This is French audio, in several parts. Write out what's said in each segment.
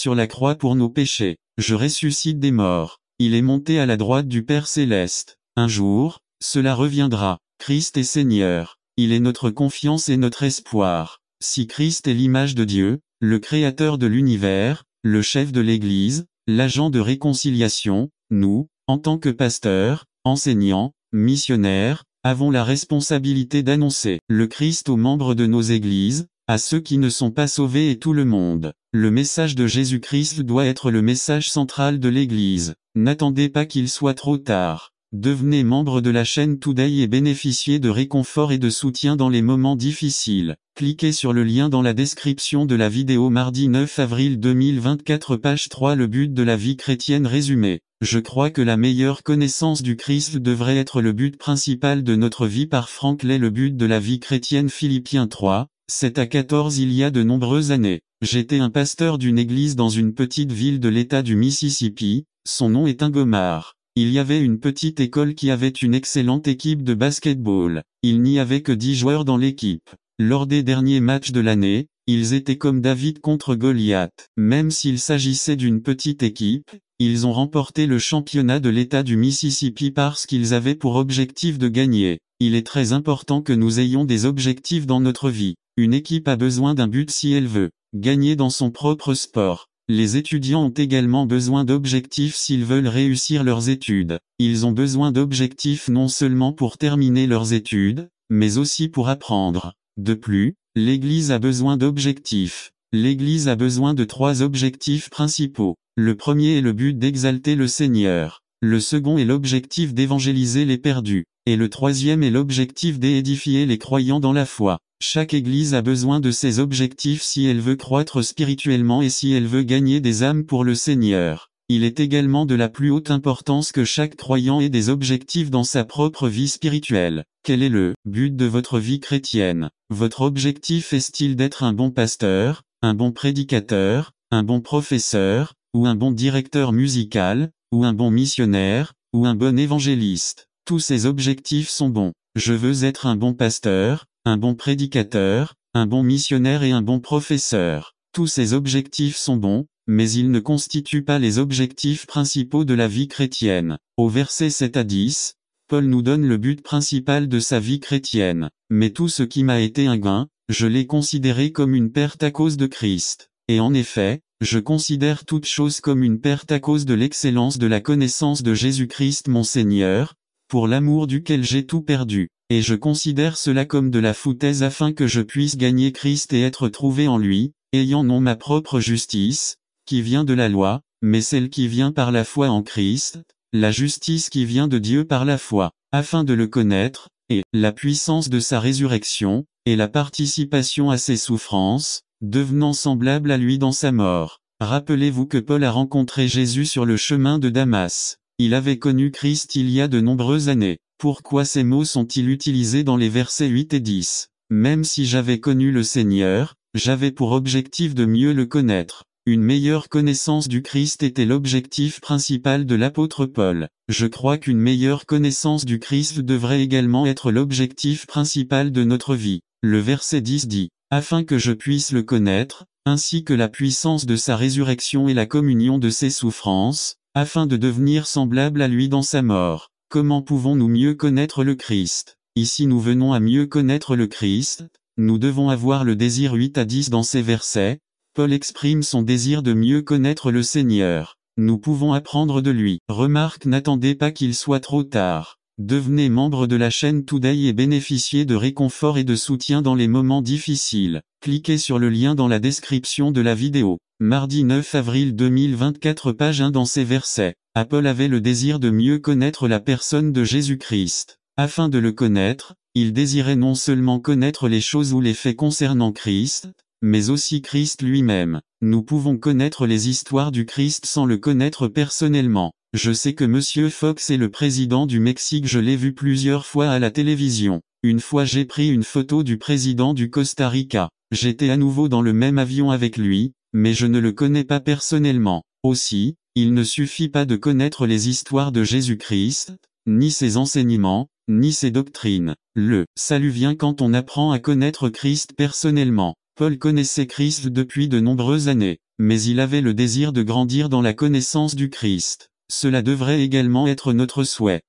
sur la croix pour nos péchés. Je ressuscite des morts. Il est monté à la droite du Père Céleste. Un jour, cela reviendra. Christ est Seigneur. Il est notre confiance et notre espoir. Si Christ est l'image de Dieu, le Créateur de l'univers, le chef de l'Église, l'agent de réconciliation, nous, en tant que pasteurs, enseignants, missionnaires, avons la responsabilité d'annoncer le Christ aux membres de nos églises, à ceux qui ne sont pas sauvés et tout le monde. Le message de Jésus-Christ doit être le message central de l'Église. N'attendez pas qu'il soit trop tard. Devenez membre de la chaîne Today et bénéficiez de réconfort et de soutien dans les moments difficiles. Cliquez sur le lien dans la description de la vidéo mardi 9 avril 2024 page 3 Le but de la vie chrétienne résumé. Je crois que la meilleure connaissance du Christ devrait être le but principal de notre vie par Frank Lay. Le but de la vie chrétienne Philippiens 3, 7 à 14 Il y a de nombreuses années, j'étais un pasteur d'une église dans une petite ville de l'État du Mississippi, son nom est Ingomar. Il y avait une petite école qui avait une excellente équipe de basketball. Il n'y avait que 10 joueurs dans l'équipe. Lors des derniers matchs de l'année, ils étaient comme David contre Goliath. Même s'il s'agissait d'une petite équipe, ils ont remporté le championnat de l'État du Mississippi parce qu'ils avaient pour objectif de gagner. Il est très important que nous ayons des objectifs dans notre vie. Une équipe a besoin d'un but si elle veut gagner dans son propre sport. Les étudiants ont également besoin d'objectifs s'ils veulent réussir leurs études. Ils ont besoin d'objectifs non seulement pour terminer leurs études, mais aussi pour apprendre. De plus, l'Église a besoin d'objectifs. L'Église a besoin de 3 objectifs principaux. Le premier est le but d'exalter le Seigneur. Le second est l'objectif d'évangéliser les perdus. Et le troisième est l'objectif d'édifier les croyants dans la foi. Chaque église a besoin de ces objectifs si elle veut croître spirituellement et si elle veut gagner des âmes pour le Seigneur. Il est également de la plus haute importance que chaque croyant ait des objectifs dans sa propre vie spirituelle. Quel est le but de votre vie chrétienne? Votre objectif est-il d'être un bon pasteur, un bon prédicateur, un bon professeur, ou un bon directeur musical, ou un bon missionnaire, ou un bon évangéliste? Tous ces objectifs sont bons. Je veux être un bon pasteur, un bon prédicateur, un bon missionnaire et un bon professeur. Tous ces objectifs sont bons, mais ils ne constituent pas les objectifs principaux de la vie chrétienne. Au verset 7 à 10, Paul nous donne le but principal de sa vie chrétienne. Mais tout ce qui m'a été un gain, je l'ai considéré comme une perte à cause de Christ. Et en effet, je considère toute chose comme une perte à cause de l'excellence de la connaissance de Jésus-Christ mon Seigneur, pour l'amour duquel j'ai tout perdu. Et je considère cela comme de la foutaise afin que je puisse gagner Christ et être trouvé en lui, ayant non ma propre justice, qui vient de la loi, mais celle qui vient par la foi en Christ, la justice qui vient de Dieu par la foi, afin de le connaître, et la puissance de sa résurrection, et la participation à ses souffrances, devenant semblable à lui dans sa mort. Rappelez-vous que Paul a rencontré Jésus sur le chemin de Damas. Il avait connu Christ il y a de nombreuses années. Pourquoi ces mots sont-ils utilisés dans les versets 8 et 10? Même si j'avais connu le Seigneur, j'avais pour objectif de mieux le connaître. Une meilleure connaissance du Christ était l'objectif principal de l'apôtre Paul. Je crois qu'une meilleure connaissance du Christ devrait également être l'objectif principal de notre vie. Le verset 10 dit, « Afin que je puisse le connaître, ainsi que la puissance de sa résurrection et la communion de ses souffrances, afin de devenir semblable à lui dans sa mort. » Comment pouvons-nous mieux connaître le Christ? Ici nous venons à mieux connaître le Christ, nous devons avoir le désir 8 à 10 dans ces versets. Paul exprime son désir de mieux connaître le Seigneur. Nous pouvons apprendre de lui. Remarque, n'attendez pas qu'il soit trop tard. Devenez membre de la chaîne Today et bénéficiez de réconfort et de soutien dans les moments difficiles. Cliquez sur le lien dans la description de la vidéo. Mardi 9 avril 2024 page 1 dans ces versets. Paul avait le désir de mieux connaître la personne de Jésus-Christ. Afin de le connaître, il désirait non seulement connaître les choses ou les faits concernant Christ, mais aussi Christ lui-même. Nous pouvons connaître les histoires du Christ sans le connaître personnellement. Je sais que Monsieur Fox est le président du Mexique, je l'ai vu plusieurs fois à la télévision. Une fois j'ai pris une photo du président du Costa Rica. J'étais à nouveau dans le même avion avec lui, mais je ne le connais pas personnellement. Aussi, il ne suffit pas de connaître les histoires de Jésus-Christ, ni ses enseignements, ni ses doctrines. Le salut vient quand on apprend à connaître Christ personnellement. Paul connaissait Christ depuis de nombreuses années, mais il avait le désir de grandir dans la connaissance du Christ. Cela devrait également être notre souhait.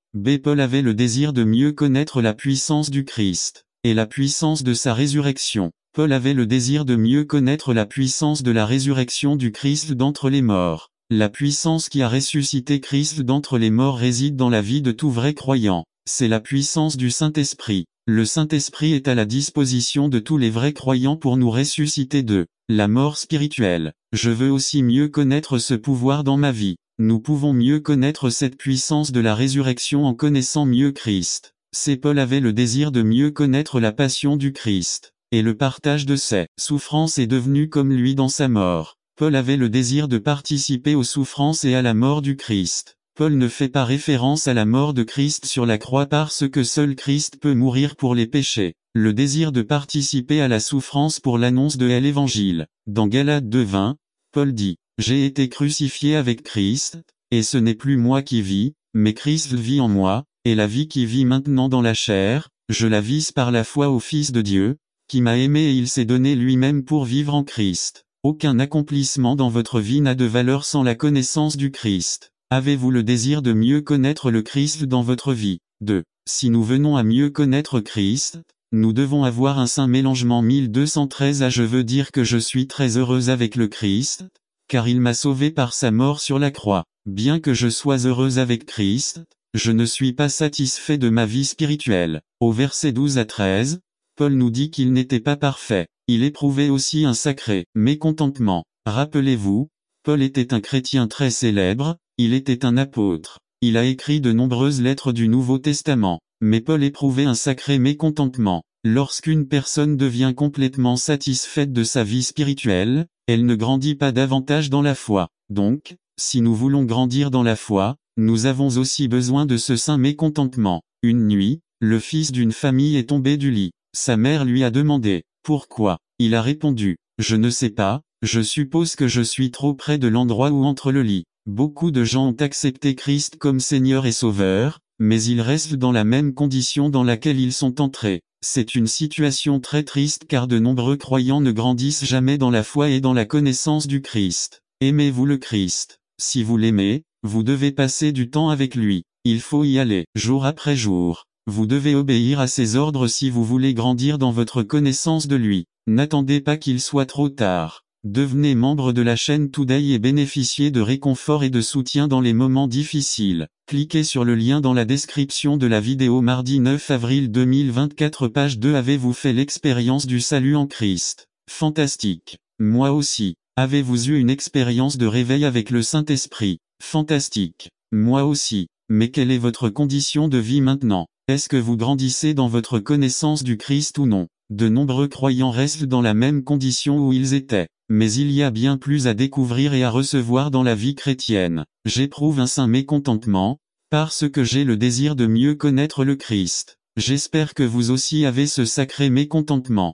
Paul avait le désir de mieux connaître la puissance du Christ, et la puissance de sa résurrection. Paul avait le désir de mieux connaître la puissance de la résurrection du Christ d'entre les morts. La puissance qui a ressuscité Christ d'entre les morts réside dans la vie de tout vrai croyant. C'est la puissance du Saint-Esprit. Le Saint-Esprit est à la disposition de tous les vrais croyants pour nous ressusciter de la mort spirituelle. Je veux aussi mieux connaître ce pouvoir dans ma vie. Nous pouvons mieux connaître cette puissance de la résurrection en connaissant mieux Christ. Paul avait le désir de mieux connaître la passion du Christ, et le partage de ses souffrances est devenu comme lui dans sa mort. Paul avait le désir de participer aux souffrances et à la mort du Christ. Paul ne fait pas référence à la mort de Christ sur la croix parce que seul Christ peut mourir pour les péchés. Le désir de participer à la souffrance pour l'annonce de l'Évangile. Dans Galates 2:20, Paul dit: « J'ai été crucifié avec Christ, et ce n'est plus moi qui vis, mais Christ vit en moi, et la vie qui vit maintenant dans la chair, je la vis par la foi au Fils de Dieu, qui m'a aimé et il s'est donné lui-même pour vivre en Christ. » Aucun accomplissement dans votre vie n'a de valeur sans la connaissance du Christ. Avez-vous le désir de mieux connaître le Christ dans votre vie? 2. Si nous venons à mieux connaître Christ, nous devons avoir un saint mélangement. 1213 Je veux dire que je suis très heureuse avec le Christ, car il m'a sauvé par sa mort sur la croix. Bien que je sois heureuse avec Christ, je ne suis pas satisfait de ma vie spirituelle. Au verset 12 à 13, Paul nous dit qu'il n'était pas parfait. Il éprouvait aussi un sacré mécontentement. Rappelez-vous, Paul était un chrétien très célèbre, il était un apôtre. Il a écrit de nombreuses lettres du Nouveau Testament. Mais Paul éprouvait un sacré mécontentement. Lorsqu'une personne devient complètement satisfaite de sa vie spirituelle, elle ne grandit pas davantage dans la foi. Donc, si nous voulons grandir dans la foi, nous avons aussi besoin de ce saint mécontentement. Une nuit, le fils d'une famille est tombé du lit. Sa mère lui a demandé: « Pourquoi ?» Il a répondu: « Je ne sais pas, je suppose que je suis trop près de l'endroit où entre le lit. » Beaucoup de gens ont accepté Christ comme Seigneur et Sauveur, mais ils restent dans la même condition dans laquelle ils sont entrés. C'est une situation très triste car de nombreux croyants ne grandissent jamais dans la foi et dans la connaissance du Christ. Aimez-vous le Christ? Si vous l'aimez, vous devez passer du temps avec lui. Il faut y aller, jour après jour. Vous devez obéir à ses ordres si vous voulez grandir dans votre connaissance de lui. N'attendez pas qu'il soit trop tard. Devenez membre de la chaîne Today et bénéficiez de réconfort et de soutien dans les moments difficiles. Cliquez sur le lien dans la description de la vidéo. Mardi 9 avril 2024 page 2. Avez-vous fait l'expérience du salut en Christ? Fantastique. Moi aussi. Avez-vous eu une expérience de réveil avec le Saint-Esprit? Fantastique. Moi aussi. Mais quelle est votre condition de vie maintenant? Est-ce que vous grandissez dans votre connaissance du Christ ou non? De nombreux croyants restent dans la même condition où ils étaient. Mais il y a bien plus à découvrir et à recevoir dans la vie chrétienne. J'éprouve un saint mécontentement, parce que j'ai le désir de mieux connaître le Christ. J'espère que vous aussi avez ce sacré mécontentement.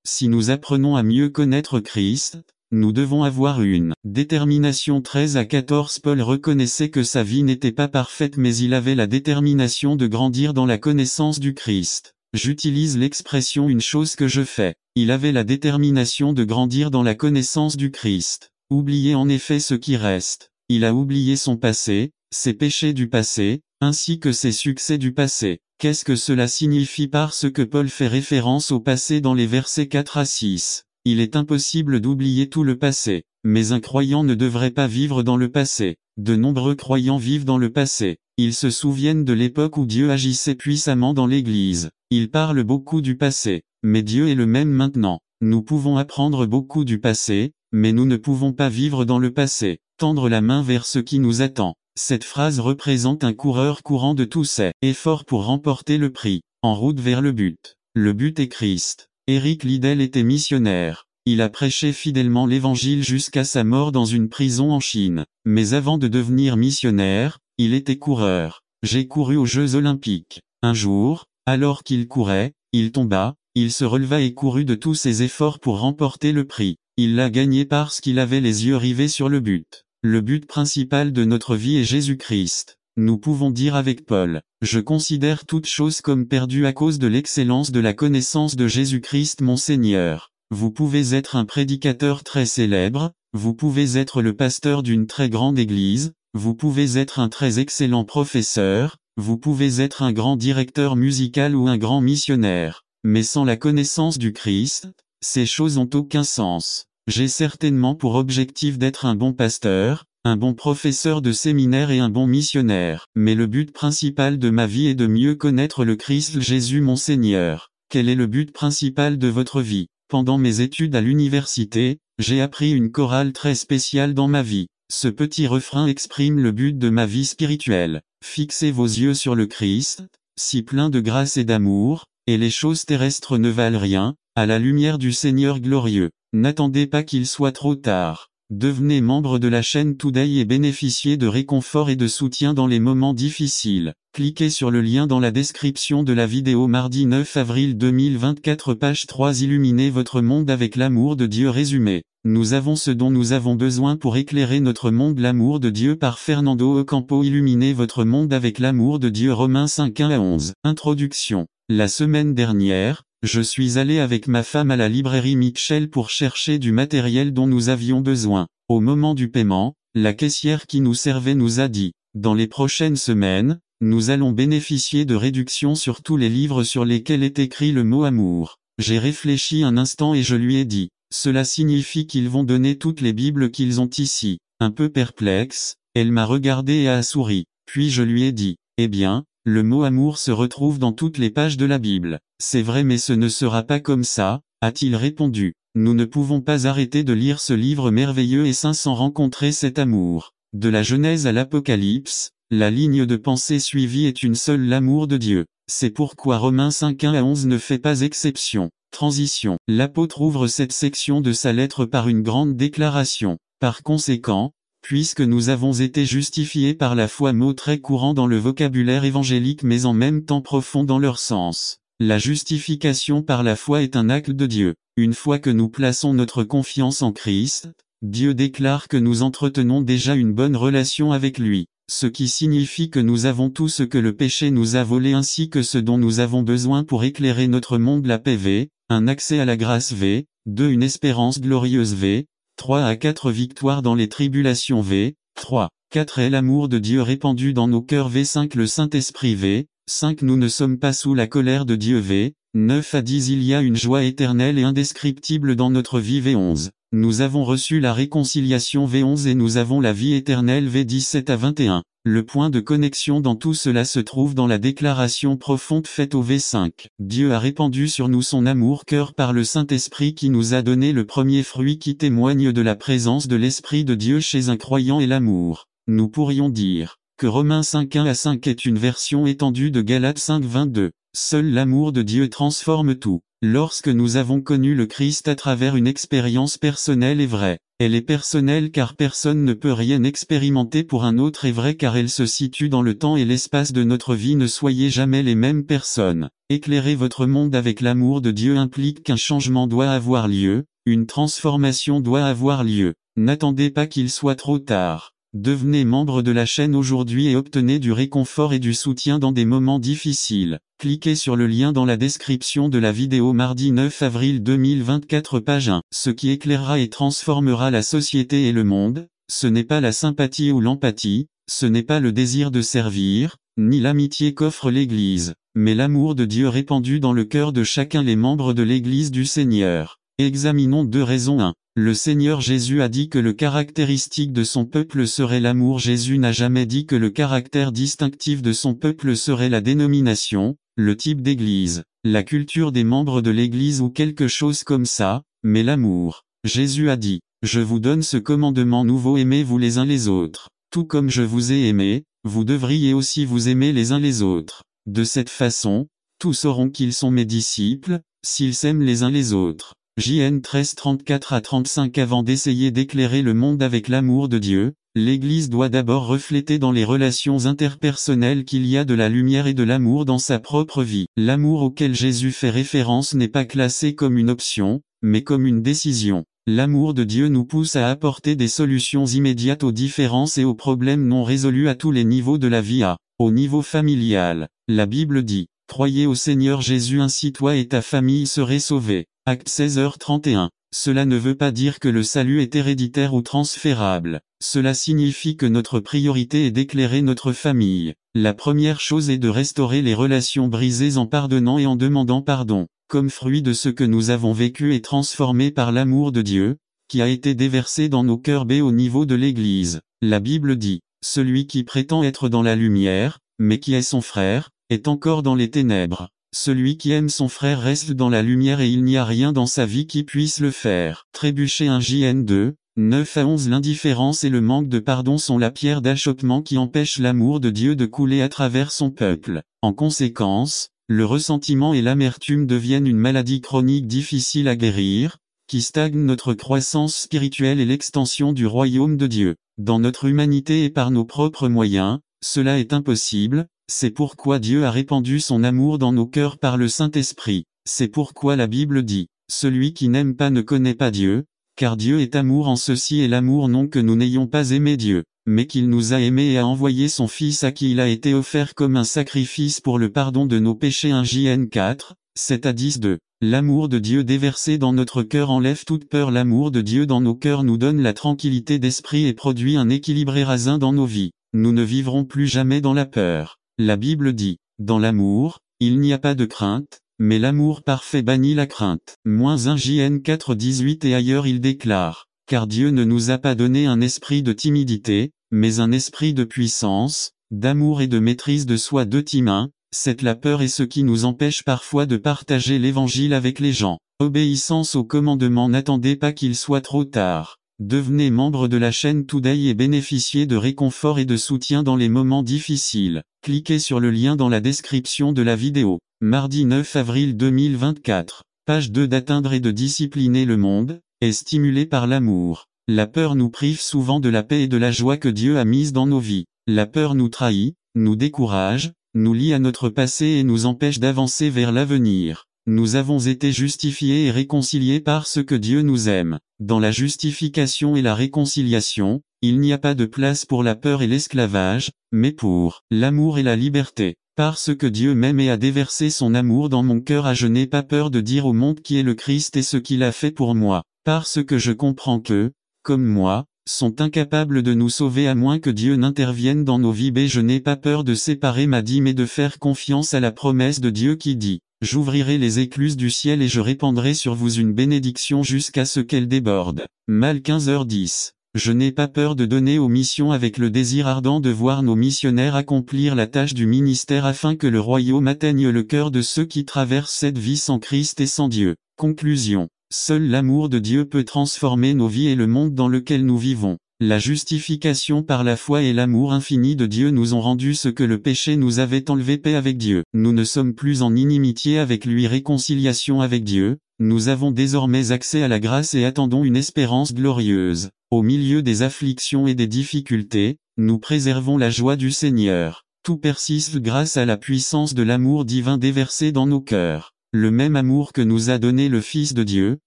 Si nous apprenons à mieux connaître Christ, nous devons avoir une détermination. 13 à 14 Paul reconnaissait que sa vie n'était pas parfaite mais il avait la détermination de grandir dans la connaissance du Christ. J'utilise l'expression une chose que je fais. Il avait la détermination de grandir dans la connaissance du Christ. Oubliez en effet ce qui reste. Il a oublié son passé, ses péchés du passé, ainsi que ses succès du passé. Qu'est-ce que cela signifie parce que Paul fait référence au passé dans les versets 4 à 6? Il est impossible d'oublier tout le passé. Mais un croyant ne devrait pas vivre dans le passé. De nombreux croyants vivent dans le passé. Ils se souviennent de l'époque où Dieu agissait puissamment dans l'Église. Ils parlent beaucoup du passé. Mais Dieu est le même maintenant. Nous pouvons apprendre beaucoup du passé, mais nous ne pouvons pas vivre dans le passé. Tendre la main vers ce qui nous attend. Cette phrase représente un coureur courant de tous ses efforts pour remporter le prix, en route vers le but. Le but est Christ. Eric Liddell était missionnaire. Il a prêché fidèlement l'Évangile jusqu'à sa mort dans une prison en Chine. Mais avant de devenir missionnaire, il était coureur. J'ai couru aux Jeux Olympiques. Un jour, alors qu'il courait, il tomba, il se releva et courut de tous ses efforts pour remporter le prix. Il l'a gagné parce qu'il avait les yeux rivés sur le but. Le but principal de notre vie est Jésus-Christ. Nous pouvons dire avec Paul: « Je considère toutes choses comme perdues à cause de l'excellence de la connaissance de Jésus-Christ mon Seigneur. » Vous pouvez être un prédicateur très célèbre, Vous pouvez être le pasteur d'une très grande église, vous pouvez être un très excellent professeur, vous pouvez être un grand directeur musical ou un grand missionnaire. Mais sans la connaissance du Christ, ces choses n'ont aucun sens. J'ai certainement pour objectif d'être un bon pasteur, un bon professeur de séminaire et un bon missionnaire. Mais le but principal de ma vie est de mieux connaître le Christ Jésus mon Seigneur. Quel est le but principal de votre vie? Pendant mes études à l'université, j'ai appris une chorale très spéciale dans ma vie. Ce petit refrain exprime le but de ma vie spirituelle. Fixez vos yeux sur le Christ, si plein de grâce et d'amour, et les choses terrestres ne valent rien, à la lumière du Seigneur glorieux. N'attendez pas qu'il soit trop tard. Devenez membre de la chaîne Today et bénéficiez de réconfort et de soutien dans les moments difficiles. Cliquez sur le lien dans la description de la vidéo mardi 9 avril 2024 page 3 Illuminez votre monde avec l'amour de Dieu résumé. Nous avons ce dont nous avons besoin pour éclairer notre monde l'amour de Dieu par Fernando Ocampo Illuminez votre monde avec l'amour de Dieu Romains 5 1-11 Introduction. La semaine dernière, je suis allé avec ma femme à la librairie Mitchell pour chercher du matériel dont nous avions besoin. Au moment du paiement, la caissière qui nous servait nous a dit, dans les prochaines semaines, nous allons bénéficier de réductions sur tous les livres sur lesquels est écrit le mot amour. J'ai réfléchi un instant et je lui ai dit, cela signifie qu'ils vont donner toutes les Bibles qu'ils ont ici. Un peu perplexe, elle m'a regardé et a souri. Puis je lui ai dit, eh bien, le mot amour se retrouve dans toutes les pages de la Bible. C'est vrai mais ce ne sera pas comme ça, a-t-il répondu. Nous ne pouvons pas arrêter de lire ce livre merveilleux et saint sans rencontrer cet amour. De la Genèse à l'Apocalypse, la ligne de pensée suivie est une seule, l'amour de Dieu. C'est pourquoi Romains 5 1-11 ne fait pas exception. Transition. L'apôtre ouvre cette section de sa lettre par une grande déclaration. Par conséquent, puisque nous avons été justifiés par la foi, mot très courant dans le vocabulaire évangélique mais en même temps profond dans leur sens. La justification par la foi est un acte de Dieu. Une fois que nous plaçons notre confiance en Christ, Dieu déclare que nous entretenons déjà une bonne relation avec lui. Ce qui signifie que nous avons tout ce que le péché nous a volé ainsi que ce dont nous avons besoin pour éclairer notre monde, la paix V, un accès à la grâce V, 2 une espérance glorieuse V, 3 à 4 victoires dans les tribulations V, 3, 4 est l'amour de Dieu répandu dans nos cœurs V, 5 le Saint-Esprit V, 5 nous ne sommes pas sous la colère de Dieu V, 9 à 10 il y a une joie éternelle et indescriptible dans notre vie V, 11. Nous avons reçu la réconciliation V11 et nous avons la vie éternelle V17 à 21. Le point de connexion dans tout cela se trouve dans la déclaration profonde faite au V5. Dieu a répandu sur nous son amour cœur par le Saint-Esprit qui nous a donné le premier fruit qui témoigne de la présence de l'Esprit de Dieu chez un croyant et l'amour. Nous pourrions dire que Romains 5 1 à 5 est une version étendue de Galates 5 22. Seul l'amour de Dieu transforme tout. Lorsque nous avons connu le Christ à travers une expérience personnelle et vraie, elle est personnelle car personne ne peut rien expérimenter pour un autre et vrai car elle se situe dans le temps et l'espace de notre vie. Ne soyez jamais les mêmes personnes. Éclairer votre monde avec l'amour de Dieu implique qu'un changement doit avoir lieu, une transformation doit avoir lieu. N'attendez pas qu'il soit trop tard. Devenez membre de la chaîne aujourd'hui et obtenez du réconfort et du soutien dans des moments difficiles. Cliquez sur le lien dans la description de la vidéo mardi 9 avril 2024 page 1. Ce qui éclairera et transformera la société et le monde, ce n'est pas la sympathie ou l'empathie, ce n'est pas le désir de servir, ni l'amitié qu'offre l'Église, mais l'amour de Dieu répandu dans le cœur de chacun les membres de l'Église du Seigneur. Examinons 2 raisons 1. Le Seigneur Jésus a dit que le caractéristique de son peuple serait l'amour. Jésus n'a jamais dit que le caractère distinctif de son peuple serait la dénomination, le type d'église, la culture des membres de l'église ou quelque chose comme ça, mais l'amour. Jésus a dit, « Je vous donne ce commandement nouveau, aimez-vous les uns les autres. Tout comme je vous ai aimé, vous devriez aussi vous aimer les uns les autres. De cette façon, tous sauront qu'ils sont mes disciples, s'ils s'aiment les uns les autres. » JN 13 34 à 35. Avant d'essayer d'éclairer le monde avec l'amour de Dieu, l'Église doit d'abord refléter dans les relations interpersonnelles qu'il y a de la lumière et de l'amour dans sa propre vie. L'amour auquel Jésus fait référence n'est pas classé comme une option, mais comme une décision. L'amour de Dieu nous pousse à apporter des solutions immédiates aux différences et aux problèmes non résolus à tous les niveaux de la vie. Au niveau familial, la Bible dit, « Croyez au Seigneur Jésus ainsi toi et ta famille serez sauvés. » Actes 16h31. Cela ne veut pas dire que le salut est héréditaire ou transférable. Cela signifie que notre priorité est d'éclairer notre famille. La première chose est de restaurer les relations brisées en pardonnant et en demandant pardon. Comme fruit de ce que nous avons vécu et transformé par l'amour de Dieu, qui a été déversé dans nos cœurs au niveau de l'Église. La Bible dit, « Celui qui prétend être dans la lumière, mais qui est son frère, est encore dans les ténèbres. Celui qui aime son frère reste dans la lumière et il n'y a rien dans sa vie qui puisse le faire. » Trébucher 1 JN 2, 9 à 11. L'indifférence et le manque de pardon sont la pierre d'achoppement qui empêche l'amour de Dieu de couler à travers son peuple. En conséquence, le ressentiment et l'amertume deviennent une maladie chronique difficile à guérir, qui stagne notre croissance spirituelle et l'extension du royaume de Dieu. Dans notre humanité et par nos propres moyens, cela est impossible, c'est pourquoi Dieu a répandu son amour dans nos cœurs par le Saint-Esprit. C'est pourquoi la Bible dit, « Celui qui n'aime pas ne connaît pas Dieu, car Dieu est amour. En ceci est l'amour, non que nous n'ayons pas aimé Dieu, mais qu'il nous a aimés et a envoyé son Fils à qui il a été offert comme un sacrifice pour le pardon de nos péchés. 1 JN 4, 7 à 10. 2. L'amour de Dieu déversé dans notre cœur enlève toute peur. L'amour de Dieu dans nos cœurs nous donne la tranquillité d'esprit et produit un équilibre érasin dans nos vies. Nous ne vivrons plus jamais dans la peur. La Bible dit, « Dans l'amour, il n'y a pas de crainte, mais l'amour parfait bannit la crainte. » -1 JN 4, 18 et ailleurs il déclare, « Car Dieu ne nous a pas donné un esprit de timidité, mais un esprit de puissance, d'amour et de maîtrise de soi. 2 Tim 1, 7. La peur est ce qui nous empêche parfois de partager l'évangile avec les gens. Obéissance au commandement. N'attendez pas qu'il soit trop tard. Devenez membre de la chaîne Today et bénéficiez de réconfort et de soutien dans les moments difficiles. Cliquez sur le lien dans la description de la vidéo. Mardi 9 avril 2024. Page 2. D'atteindre et de discipliner le monde, est stimulé par l'amour. La peur nous prive souvent de la paix et de la joie que Dieu a mise dans nos vies. La peur nous trahit, nous décourage, nous lie à notre passé et nous empêche d'avancer vers l'avenir. Nous avons été justifiés et réconciliés parce que Dieu nous aime. Dans la justification et la réconciliation, il n'y a pas de place pour la peur et l'esclavage, mais pour l'amour et la liberté. Parce que Dieu m'aime et a déversé son amour dans mon cœur, je n'ai pas peur de dire au monde qui est le Christ et ce qu'il a fait pour moi. Parce que je comprends que, comme moi, sont incapables de nous sauver à moins que Dieu n'intervienne dans nos vies. Je n'ai pas peur de séparer ma dîme et de faire confiance à la promesse de Dieu qui dit, « J'ouvrirai les écluses du ciel et je répandrai sur vous une bénédiction jusqu'à ce qu'elle déborde. » Mal 15h10. Je n'ai pas peur de donner aux missions avec le désir ardent de voir nos missionnaires accomplir la tâche du ministère afin que le royaume atteigne le cœur de ceux qui traversent cette vie sans Christ et sans Dieu. Conclusion. Seul l'amour de Dieu peut transformer nos vies et le monde dans lequel nous vivons. La justification par la foi et l'amour infini de Dieu nous ont rendu ce que le péché nous avait enlevé, paix avec Dieu. Nous ne sommes plus en inimitié avec lui, réconciliation avec Dieu, nous avons désormais accès à la grâce et attendons une espérance glorieuse. Au milieu des afflictions et des difficultés, nous préservons la joie du Seigneur. Tout persiste grâce à la puissance de l'amour divin déversé dans nos cœurs. Le même amour que nous a donné le Fils de Dieu,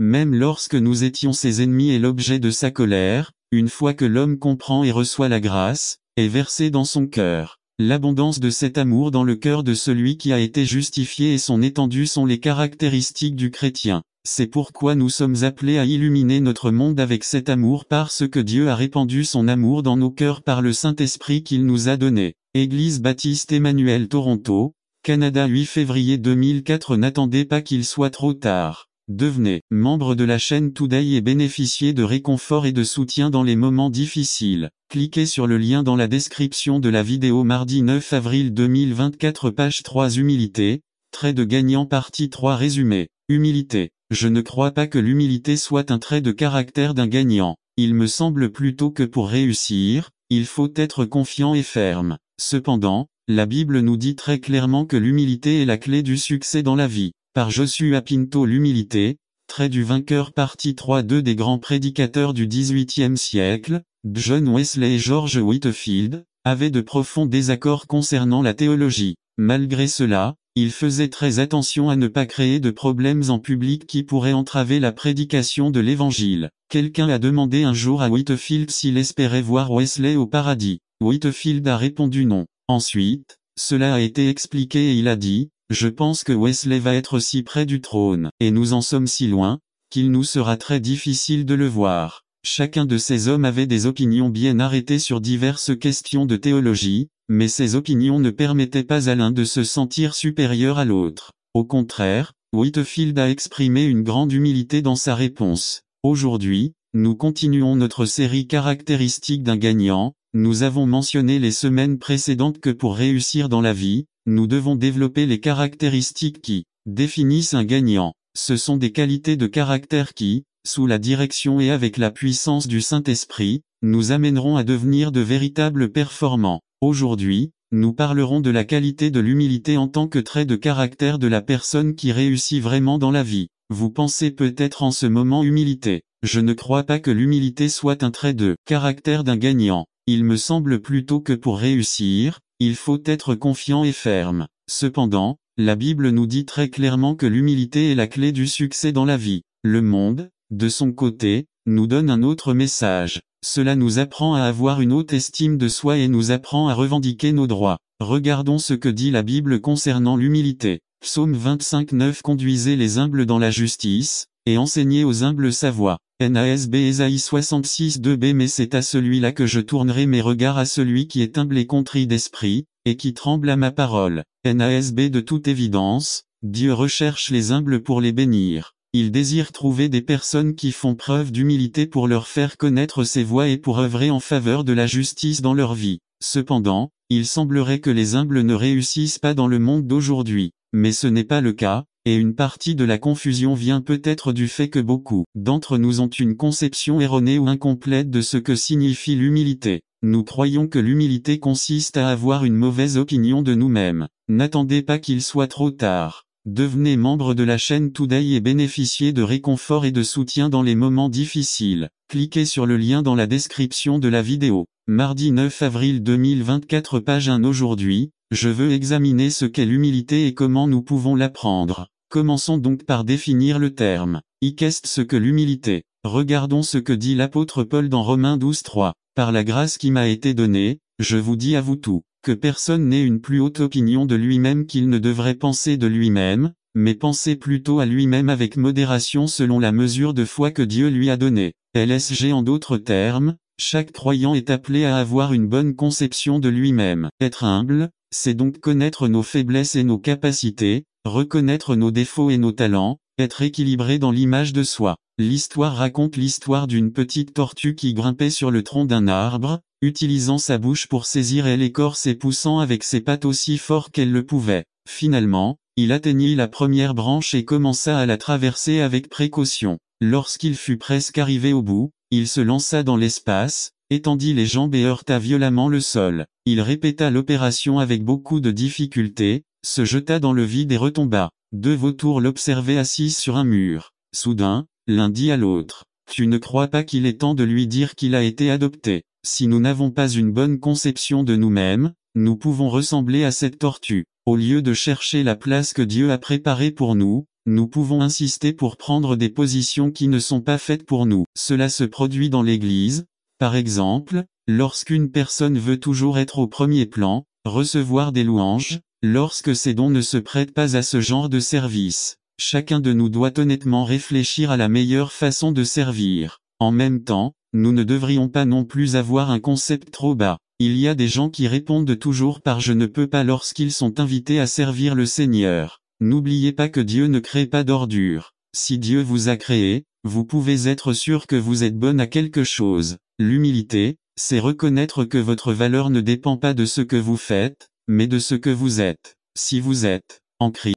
même lorsque nous étions ses ennemis et l'objet de sa colère, une fois que l'homme comprend et reçoit la grâce, est versé dans son cœur. L'abondance de cet amour dans le cœur de celui qui a été justifié et son étendue sont les caractéristiques du chrétien. C'est pourquoi nous sommes appelés à illuminer notre monde avec cet amour parce que Dieu a répandu son amour dans nos cœurs par le Saint-Esprit qu'il nous a donné. Église Baptiste Emmanuel Toronto, Canada 8 février 2004. N'attendez pas qu'il soit trop tard. Devenez membre de la chaîne Today et bénéficiez de réconfort et de soutien dans les moments difficiles. Cliquez sur le lien dans la description de la vidéo. Mardi 9 avril 2024. Page 3. Humilité, trait de gagnant. Partie 3. Résumé. Humilité. Je ne crois pas que l'humilité soit un trait de caractère d'un gagnant. Il me semble plutôt que pour réussir, il faut être confiant et ferme. Cependant, la Bible nous dit très clairement que l'humilité est la clé du succès dans la vie. Par Joshua Pinto. L'humilité, trait du vainqueur. Partie 3. Deux des grands prédicateurs du XVIIIe siècle, John Wesley et George Whitefield, avaient de profonds désaccords concernant la théologie. Malgré cela, ils faisaient très attention à ne pas créer de problèmes en public qui pourraient entraver la prédication de l'Évangile. Quelqu'un a demandé un jour à Whitefield s'il espérait voir Wesley au paradis. Whitefield a répondu non. Ensuite, cela a été expliqué et il a dit, « Je pense que Wesley va être si près du trône, et nous en sommes si loin, qu'il nous sera très difficile de le voir. Chacun de ces hommes avait des opinions bien arrêtées sur diverses questions de théologie, mais ces opinions ne permettaient pas à l'un de se sentir supérieur à l'autre. Au contraire, Whitefield a exprimé une grande humilité dans sa réponse. Aujourd'hui, nous continuons notre série caractéristique d'un gagnant. Nous avons mentionné les semaines précédentes que pour réussir dans la vie, nous devons développer les caractéristiques qui définissent un gagnant. Ce sont des qualités de caractère qui, sous la direction et avec la puissance du Saint-Esprit, nous amèneront à devenir de véritables performants. Aujourd'hui, nous parlerons de la qualité de l'humilité en tant que trait de caractère de la personne qui réussit vraiment dans la vie. Vous pensez peut-être en ce moment humilité. Je ne crois pas que l'humilité soit un trait de caractère d'un gagnant. Il me semble plutôt que pour réussir, il faut être confiant et ferme. Cependant, la Bible nous dit très clairement que l'humilité est la clé du succès dans la vie. Le monde, de son côté, nous donne un autre message. Cela nous apprend à avoir une haute estime de soi et nous apprend à revendiquer nos droits. Regardons ce que dit la Bible concernant l'humilité. Psaume 25:9 Conduisez les humbles dans la justice, et enseignez aux humbles sa voie. NASB Ésaïe 66:2b Mais c'est à celui-là que je tournerai mes regards, à celui qui est humble et contrit d'esprit, et qui tremble à ma parole. NASB De toute évidence, Dieu recherche les humbles pour les bénir. Il désire trouver des personnes qui font preuve d'humilité pour leur faire connaître ses voies et pour œuvrer en faveur de la justice dans leur vie. Cependant, il semblerait que les humbles ne réussissent pas dans le monde d'aujourd'hui. Mais ce n'est pas le cas, et une partie de la confusion vient peut-être du fait que beaucoup d'entre nous ont une conception erronée ou incomplète de ce que signifie l'humilité. Nous croyons que l'humilité consiste à avoir une mauvaise opinion de nous-mêmes. N'attendez pas qu'il soit trop tard. Devenez membre de la chaîne Today et bénéficiez de réconfort et de soutien dans les moments difficiles. Cliquez sur le lien dans la description de la vidéo. Mardi 9 avril 2024 Page 1 Aujourd'hui, je veux examiner ce qu'est l'humilité et comment nous pouvons l'apprendre. Commençons donc par définir le terme. Qu'est ce que l'humilité? Regardons ce que dit l'apôtre Paul dans Romains 12:3. Par la grâce qui m'a été donnée, je vous dis à vous tous, que personne n'ait une plus haute opinion de lui-même qu'il ne devrait penser de lui-même, mais penser plutôt à lui-même avec modération selon la mesure de foi que Dieu lui a donnée. LSG En d'autres termes, chaque croyant est appelé à avoir une bonne conception de lui-même. Être humble, c'est donc connaître nos faiblesses et nos capacités, reconnaître nos défauts et nos talents, être équilibré dans l'image de soi. L'histoire raconte l'histoire d'une petite tortue qui grimpait sur le tronc d'un arbre, utilisant sa bouche pour saisir l'écorce et poussant avec ses pattes aussi fort qu'elle le pouvait. Finalement, il atteignit la première branche et commença à la traverser avec précaution. Lorsqu'il fut presque arrivé au bout, il se lança dans l'espace, étendit les jambes et heurta violemment le sol. Il répéta l'opération avec beaucoup de difficulté, se jeta dans le vide et retomba. Deux vautours l'observaient assise sur un mur. Soudain, l'un dit à l'autre, « Tu ne crois pas qu'il est temps de lui dire qu'il a été adopté? Si nous n'avons pas une bonne conception de nous-mêmes, nous pouvons ressembler à cette tortue. Au lieu de chercher la place que Dieu a préparée pour nous, nous pouvons insister pour prendre des positions qui ne sont pas faites pour nous. Cela se produit dans l'Église, par exemple, lorsqu'une personne veut toujours être au premier plan, recevoir des louanges, lorsque ses dons ne se prêtent pas à ce genre de service. Chacun de nous doit honnêtement réfléchir à la meilleure façon de servir. En même temps, nous ne devrions pas non plus avoir un concept trop bas. Il y a des gens qui répondent toujours par je ne peux pas lorsqu'ils sont invités à servir le Seigneur. N'oubliez pas que Dieu ne crée pas d'ordures. Si Dieu vous a créé, vous pouvez être sûr que vous êtes bonne à quelque chose. L'humilité, c'est reconnaître que votre valeur ne dépend pas de ce que vous faites, mais de ce que vous êtes. Si vous êtes en Christ,